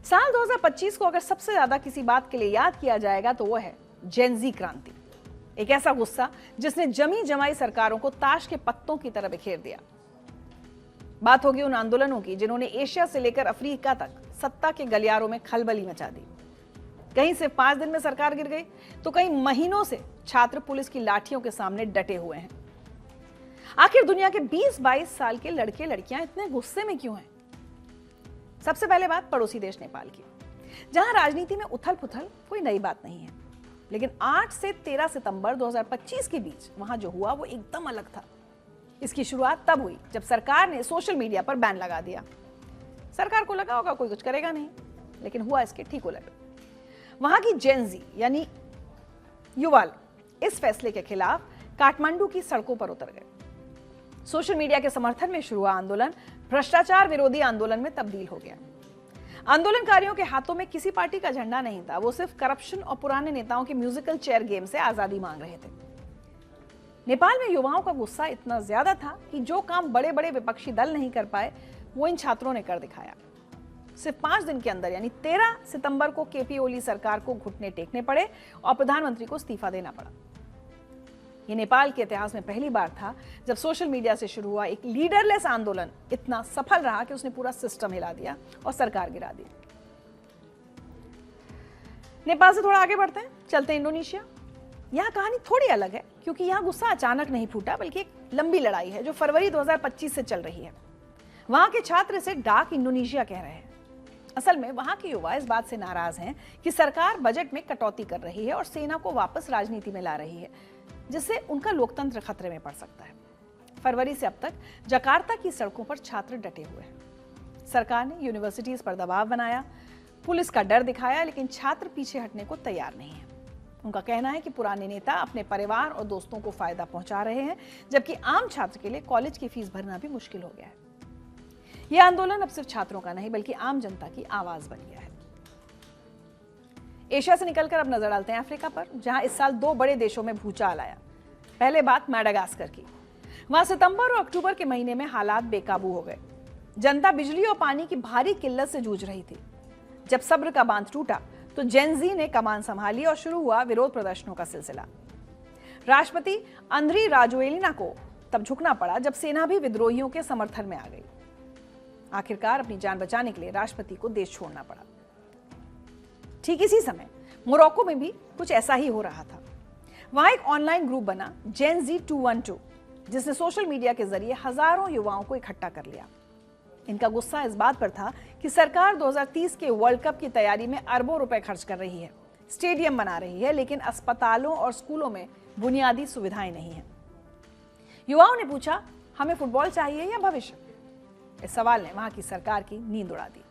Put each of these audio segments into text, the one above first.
साल 2025 को अगर सबसे ज्यादा किसी बात के लिए याद किया जाएगा तो वो है जेन ज़ी क्रांति। एक ऐसा गुस्सा जिसने जमी जमाई सरकारों को ताश के पत्तों की तरह बिखेर दिया। बात होगी उन आंदोलनों की जिन्होंने एशिया से लेकर अफ्रीका तक सत्ता के गलियारों में खलबली मचा दी। कहीं सिर्फ 5 दिन में सरकार गिर गई तो कहीं महीनों से छात्र पुलिस की लाठियों के सामने डटे हुए हैं। आखिर दुनिया के 20-22 साल के लड़के लड़कियां इतने गुस्से में क्यों हैं? सबसे पहले बात पड़ोसी देश नेपाल की, जहां राजनीति में उथल पुथल कोई नई बात नहीं है, लेकिन 8 से 13 सितंबर 2025 के बीच वहां जो हुआ वो एकदम अलग था। इसकी शुरुआत तब हुई जब सरकार ने सोशल मीडिया पर बैन लगा दिया। सरकार को लगा होगा कोई कुछ करेगा नहीं, लेकिन हुआ इसके ठीक उलट। वहां की जेन ज़ी यानी युवा इस फैसले के खिलाफ काठमांडू की सड़कों पर उतर गए। सोशल मीडिया के समर्थन में शुरू हुआ आंदोलन भ्रष्टाचार विरोधी आंदोलन में तब्दील हो गया। आंदोलनकारियों के हाथों में किसी पार्टी का झंडा नहीं था, वो सिर्फ करप्शन और पुराने नेताओं के म्यूजिकल चेयर गेम से आजादी मांग रहे थे। नेपाल में युवाओं का गुस्सा इतना ज्यादा था कि जो काम बड़े बड़े विपक्षी दल नहीं कर पाए वो इन छात्रों ने कर दिखाया। सिर्फ 5 दिन के अंदर यानी 13 सितंबर को केपी ओली सरकार को घुटने टेकने पड़े और प्रधानमंत्री को इस्तीफा देना पड़ा। ये नेपाल के इतिहास में पहली बार था जब सोशल मीडिया से शुरू हुआ एक लीडरलेस आंदोलन इतना सफल रहा कि उसने पूरा सिस्टम हिला दिया और सरकार गिरा दी। नेपाल से थोड़ा आगे बढ़ते हैं, चलते हैं इंडोनेशिया। यहां कहानी थोड़ी अलग है क्योंकि यहां गुस्सा अचानक नहीं फूटा, बल्कि एक लंबी लड़ाई है जो फरवरी 2025 से चल रही है। वहां के छात्र इसे डार्क इंडोनेशिया कह रहे हैं। असल में वहां के युवा इस बात से नाराज हैं कि सरकार बजट में कटौती कर रही है और सेना को वापस राजनीति में ला रही है, जिससे उनका लोकतंत्र खतरे में पड़ सकता है। फरवरी से अब तक जकार्ता की सड़कों पर छात्र डटे हुए हैं। सरकार ने यूनिवर्सिटीज पर दबाव बनाया, पुलिस का डर दिखाया, लेकिन छात्र पीछे हटने को तैयार नहीं है। उनका कहना है कि पुराने नेता अपने परिवार और दोस्तों को फायदा पहुंचा रहे हैं, जबकि आम छात्र के लिए कॉलेज की फीस भरना भी मुश्किल हो गया है। यह आंदोलन अब सिर्फ छात्रों का नहीं बल्कि आम जनता की आवाज बन गया है। एशिया से निकलकर अब नजर डालते हैं अफ्रीका पर, जहां इस साल 2 बड़े देशों में भूचाल आया। पहले बात मैडागास्कर की। वहां सितंबर और अक्टूबर के महीने में हालात बेकाबू हो गए। जनता बिजली और पानी की भारी किल्लत से जूझ रही थी। जब सब्र का बांध टूटा तो जेन ज़ी ने कमान संभाली और शुरू हुआ विरोध प्रदर्शनों का सिलसिला। राष्ट्रपति अंद्री राजोएलिना को तब झुकना पड़ा जब सेना भी विद्रोहियों के समर्थन में आ गई। आखिरकार अपनी जान बचाने के लिए राष्ट्रपति को देश छोड़ना पड़ा। ठीक इसी समय मोरक्को में भी कुछ ऐसा ही हो रहा था। वहां एक ऑनलाइन ग्रुप बना जेन ज़ी 212, जिसने सोशल मीडिया के जरिए हजारों युवाओं को इकट्ठा कर लिया। इनका गुस्सा इस बात पर था कि सरकार 2030 के वर्ल्ड कप की तैयारी में अरबों रुपए खर्च कर रही है, स्टेडियम बना रही है, लेकिन अस्पतालों और स्कूलों में बुनियादी सुविधाएं नहीं है। युवाओं ने पूछा, हमें फुटबॉल चाहिए या भविष्य? इस सवाल ने वहां की सरकार की नींद उड़ा दी।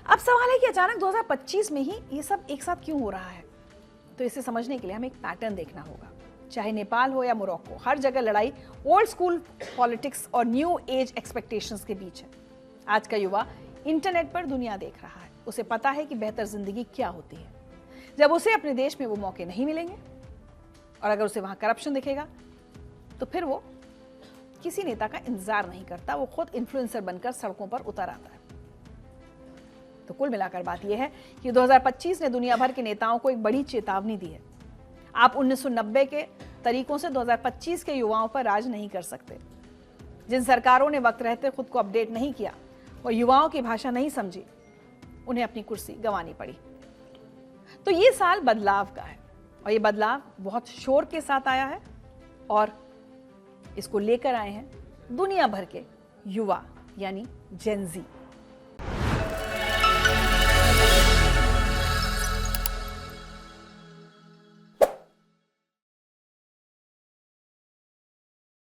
अब सवाल है कि अचानक 2025 में ही ये सब एक साथ क्यों हो रहा है? तो इसे समझने के लिए हमें एक पैटर्न देखना होगा। चाहे नेपाल हो या मोरक्को, हर जगह लड़ाई ओल्ड स्कूल पॉलिटिक्स और न्यू एज एक्सपेक्टेशंस के बीच है। आज का युवा इंटरनेट पर दुनिया देख रहा है। उसे पता है कि बेहतर जिंदगी क्या होती है। जब उसे अपने देश में वो मौके नहीं मिलेंगे और अगर उसे वहां करप्शन दिखेगा तो फिर वो किसी नेता का इंतजार नहीं करता, वो खुद इन्फ्लुएंसर बनकर सड़कों पर उतर आता है। तो कुल मिलाकर बात यह है कि 2025 ने दुनिया भर के नेताओं को एक बड़ी चेतावनी दी है। आप 1990 के तरीकों से 2025 के युवाओं पर राज नहीं कर सकते। जिन सरकारों ने वक्त रहते खुद को अपडेट नहीं किया और युवाओं की भाषा नहीं समझी, उन्हें अपनी कुर्सी गंवानी पड़ी। तो ये साल बदलाव का है और ये बदलाव बहुत शोर के साथ आया है और इसको लेकर आए हैं दुनिया भर के युवा यानी जेन ज़ी।